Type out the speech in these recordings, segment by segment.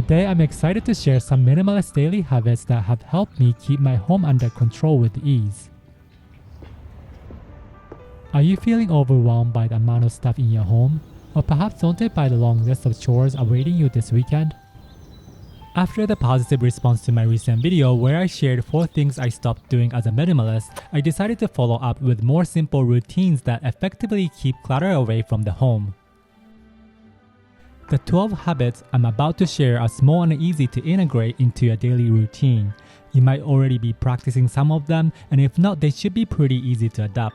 Today I'm excited to share some minimalist daily habits that have helped me keep my home under control with ease. Are you feeling overwhelmed by the amount of stuff in your home? Or perhaps daunted by the long list of chores awaiting you this weekend? After the positive response to my recent video where I shared 4 things I stopped doing as a minimalist, I decided to follow up with more simple routines that effectively keep clutter away from the home. The 12 habits I'm about to share are small and easy to integrate into your daily routine. You might already be practicing some of them, and if not, they should be pretty easy to adopt.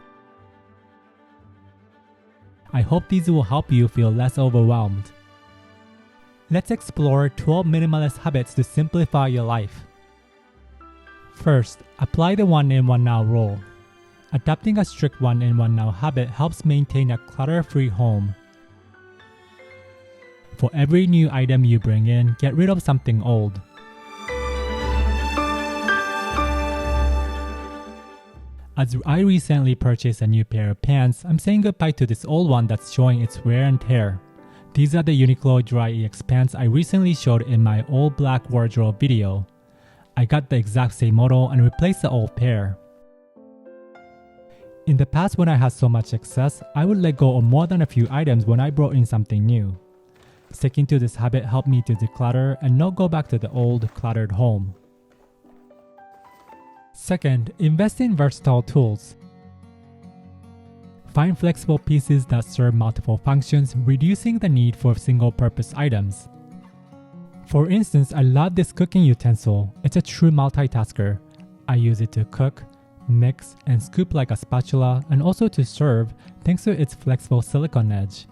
I hope these will help you feel less overwhelmed. Let's explore 12 minimalist habits to simplify your life. First, apply the 1 in 1 now rule. Adopting a strict 1 in 1 now habit helps maintain a clutter-free home. For every new item you bring in, get rid of something old. As I recently purchased a new pair of pants, I'm saying goodbye to this old one that's showing its wear and tear. These are the Uniqlo Dry EX pants I recently showed in my old black wardrobe video. I got the exact same model and replaced the old pair. In the past, when I had so much excess, I would let go of more than a few items when I brought in something new. Sticking to this habit helped me to declutter and not go back to the old, cluttered home. Second, invest in versatile tools. Find flexible pieces that serve multiple functions, reducing the need for single-purpose items. For instance, I love this cooking utensil. It's a true multitasker. I use it to cook, mix, and scoop like a spatula, and also to serve thanks to its flexible silicone edge.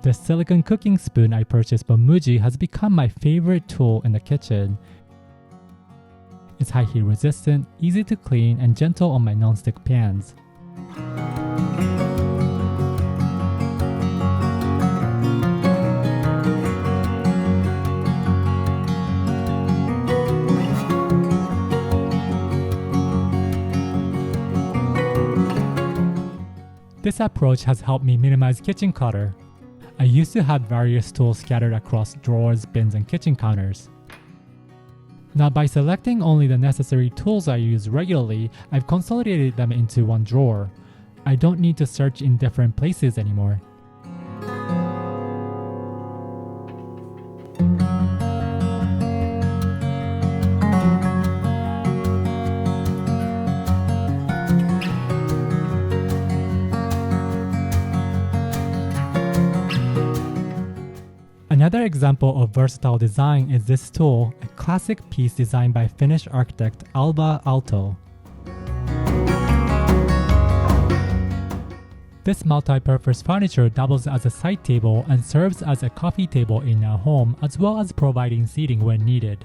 The silicone cooking spoon I purchased from Muji has become my favorite tool in the kitchen. It's high heat resistant, easy to clean, and gentle on my non-stick pans. This approach has helped me minimize kitchen clutter. I used to have various tools scattered across drawers, bins, and kitchen counters. Now, by selecting only the necessary tools I use regularly, I've consolidated them into one drawer. I don't need to search in different places anymore. Another example of versatile design is this tool, a classic piece designed by Finnish architect Alva Aalto. This multi-purpose furniture doubles as a side table and serves as a coffee table in our home, as well as providing seating when needed.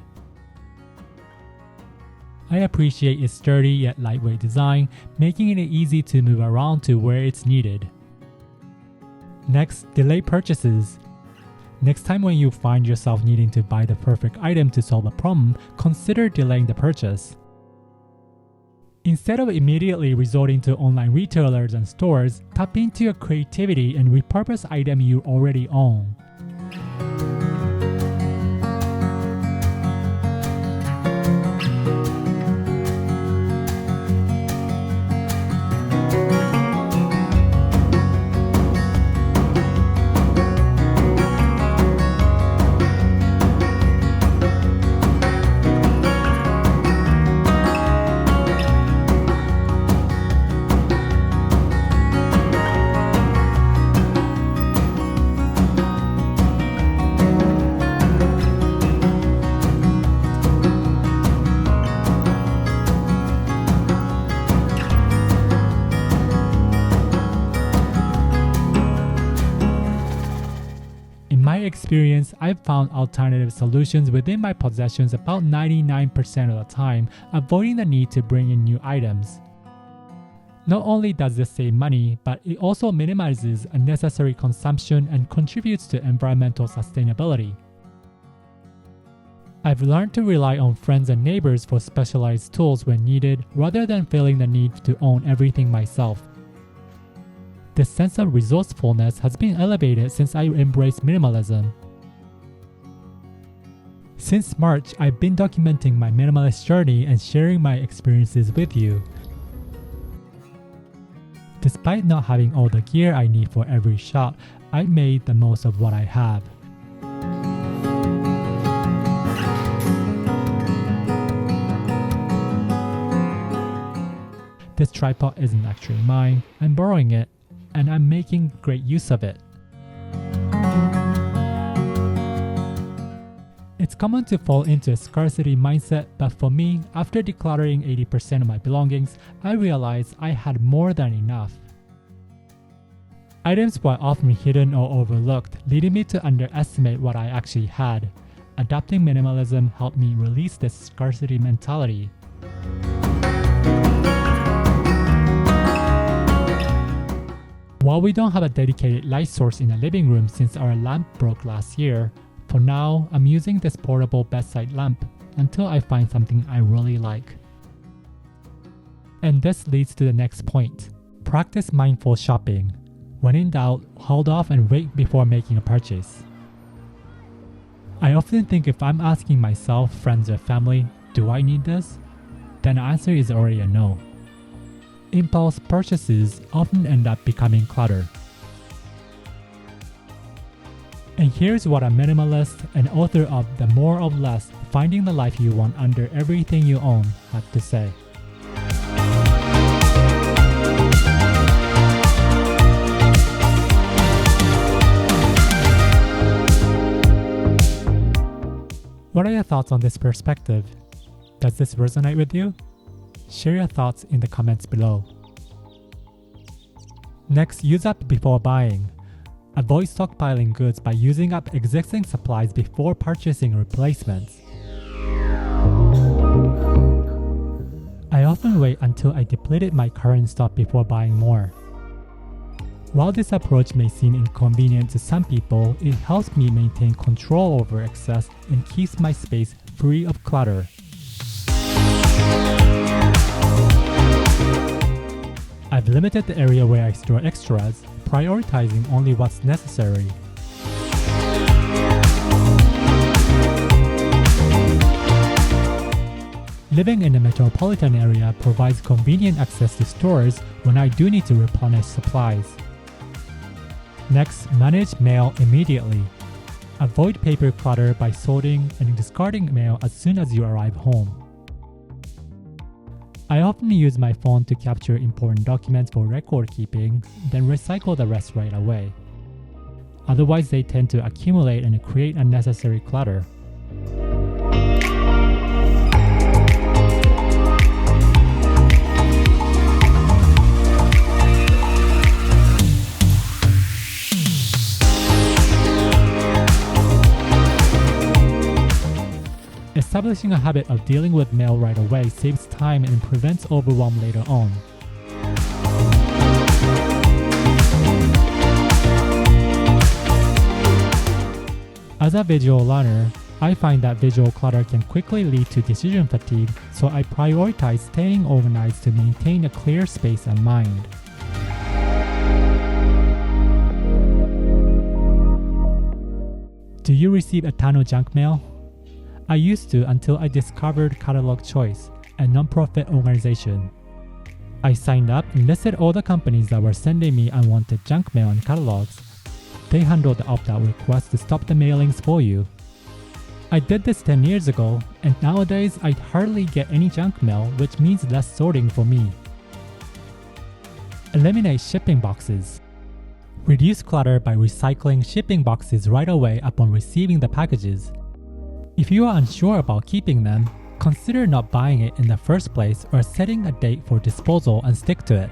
I appreciate its sturdy yet lightweight design, making it easy to move around to where it's needed. Next, delay purchases. Next time when you find yourself needing to buy the perfect item to solve a problem, consider delaying the purchase. Instead of immediately resorting to online retailers and stores, tap into your creativity and repurpose items you already own. In my experience, I've found alternative solutions within my possessions about 99% of the time, avoiding the need to bring in new items. Not only does this save money, but it also minimizes unnecessary consumption and contributes to environmental sustainability. I've learned to rely on friends and neighbors for specialized tools when needed, rather than feeling the need to own everything myself. This sense of resourcefulness has been elevated since I embraced minimalism. Since March, I've been documenting my minimalist journey and sharing my experiences with you. Despite not having all the gear I need for every shot, I made the most of what I have. This tripod isn't actually mine, I'm borrowing it, and I'm making great use of it. It's common to fall into a scarcity mindset, but for me, after decluttering 80% of my belongings, I realized I had more than enough. Items were often hidden or overlooked, leading me to underestimate what I actually had. Adopting minimalism helped me release this scarcity mentality. While we don't have a dedicated light source in the living room since our lamp broke last year, for now, I'm using this portable bedside lamp until I find something I really like. And this leads to the next point. Practice mindful shopping. When in doubt, hold off and wait before making a purchase. I often think if I'm asking myself, friends or family, do I need this? Then the answer is already a no. Impulse purchases often end up becoming clutter. And here's what a minimalist and author of The More of Less, Finding the Life You Want Under Everything You Own had to say. What are your thoughts on this perspective? Does this resonate with you? Share your thoughts in the comments below. Next, use up before buying. Avoid stockpiling goods by using up existing supplies before purchasing replacements. I often wait until I depleted my current stock before buying more. While this approach may seem inconvenient to some people, it helps me maintain control over excess and keeps my space free of clutter. I've limited the area where I store extras, prioritizing only what's necessary. Living in a metropolitan area provides convenient access to stores when I do need to replenish supplies. Next, manage mail immediately. Avoid paper clutter by sorting and discarding mail as soon as you arrive home. I often use my phone to capture important documents for record keeping, then recycle the rest right away. Otherwise, they tend to accumulate and create unnecessary clutter. Establishing a habit of dealing with mail right away saves time and prevents overwhelm later on. As a visual learner, I find that visual clutter can quickly lead to decision fatigue, so I prioritize staying organized to maintain a clear space and mind. Do you receive a ton of junk mail? I used to until I discovered Catalog Choice, a non-profit organization. I signed up and listed all the companies that were sending me unwanted junk mail and catalogs. They handled the opt-out request to stop the mailings for you. I did this 10 years ago, and nowadays I hardly get any junk mail, which means less sorting for me. Eliminate shipping boxes. Reduce clutter by recycling shipping boxes right away upon receiving the packages. If you are unsure about keeping them, consider not buying it in the first place or setting a date for disposal and stick to it.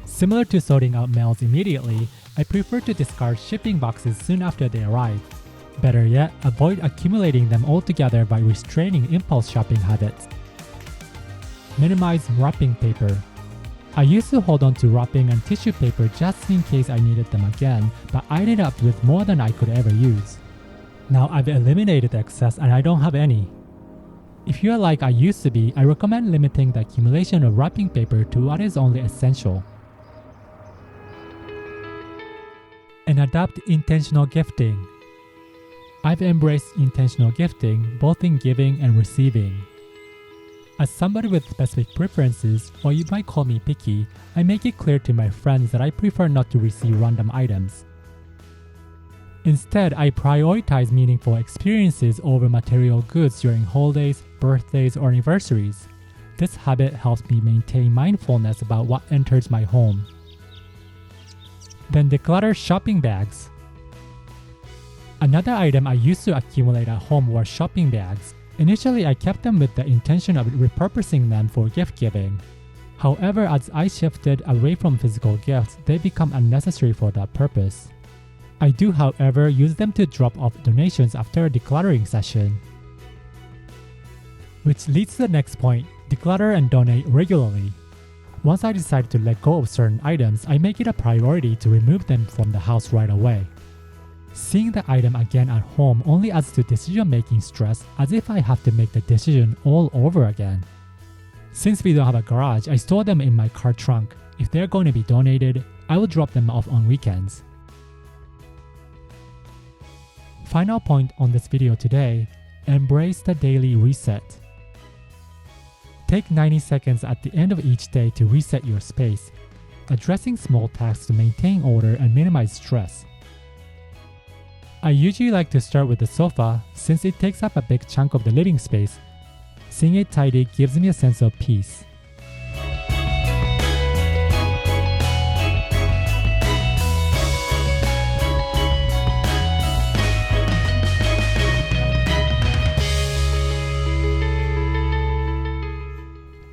Similar to sorting out mails immediately, I prefer to discard shipping boxes soon after they arrive. Better yet, avoid accumulating them altogether by restraining impulse shopping habits. Minimize wrapping paper. I used to hold on to wrapping and tissue paper just in case I needed them again, but I ended up with more than I could ever use. Now I've eliminated the excess and I don't have any. If you are like I used to be, I recommend limiting the accumulation of wrapping paper to what is only essential. And adopt intentional gifting. I've embraced intentional gifting, both in giving and receiving. As somebody with specific preferences, or you might call me picky, I make it clear to my friends that I prefer not to receive random items. Instead, I prioritize meaningful experiences over material goods during holidays, birthdays, or anniversaries. This habit helps me maintain mindfulness about what enters my home. Then declutter shopping bags. Another item I used to accumulate at home were shopping bags. Initially, I kept them with the intention of repurposing them for gift giving. However, as I shifted away from physical gifts, they become unnecessary for that purpose. I do, however, use them to drop off donations after a decluttering session. Which leads to the next point, declutter and donate regularly. Once I decide to let go of certain items, I make it a priority to remove them from the house right away. Seeing the item again at home only adds to decision-making stress, as if I have to make the decision all over again. Since we don't have a garage, I store them in my car trunk. If they're going to be donated, I will drop them off on weekends. Final point on this video today, embrace the daily reset. Take 90 seconds at the end of each day to reset your space, addressing small tasks to maintain order and minimize stress. I usually like to start with the sofa since it takes up a big chunk of the living space. Seeing it tidy gives me a sense of peace.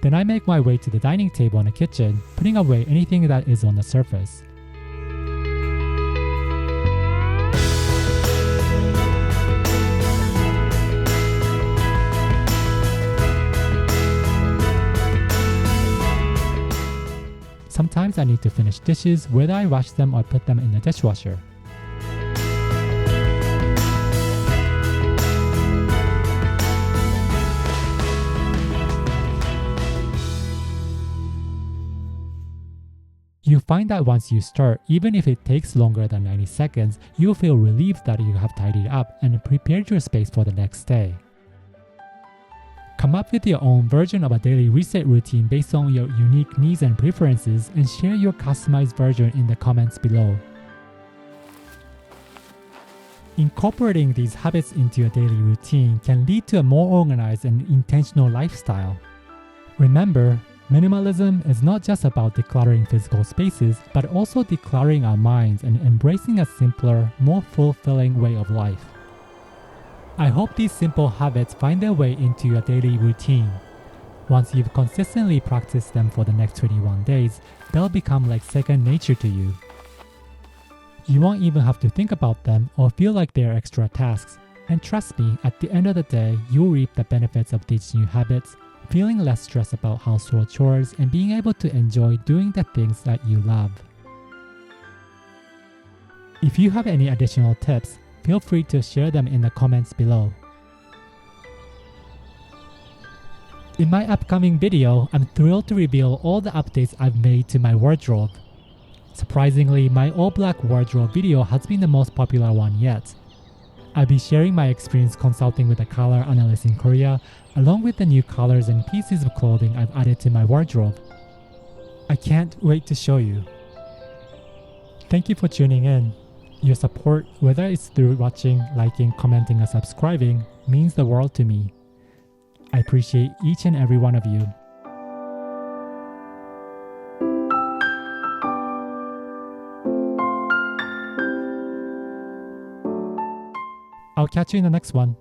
Then I make my way to the dining table in the kitchen, putting away anything that is on the surface. Sometimes I need to finish dishes, whether I wash them or put them in the dishwasher. You find that once you start, even if it takes longer than 90 seconds, you'll feel relieved that you have tidied up and prepared your space for the next day. Come up with your own version of a daily reset routine based on your unique needs and preferences, and share your customized version in the comments below. Incorporating these habits into your daily routine can lead to a more organized and intentional lifestyle. Remember, minimalism is not just about decluttering physical spaces, but also decluttering our minds and embracing a simpler, more fulfilling way of life. I hope these simple habits find their way into your daily routine. Once you've consistently practiced them for the next 21 days, they'll become like second nature to you. You won't even have to think about them or feel like they're extra tasks. And trust me, at the end of the day, you'll reap the benefits of these new habits, feeling less stressed about household chores and being able to enjoy doing the things that you love. If you have any additional tips, feel free to share them in the comments below. In my upcoming video, I'm thrilled to reveal all the updates I've made to my wardrobe. Surprisingly, my all-black wardrobe video has been the most popular one yet. I'll be sharing my experience consulting with a color analyst in Korea, along with the new colors and pieces of clothing I've added to my wardrobe. I can't wait to show you. Thank you for tuning in. Your support, whether it's through watching, liking, commenting, or subscribing, means the world to me. I appreciate each and every one of you. I'll catch you in the next one.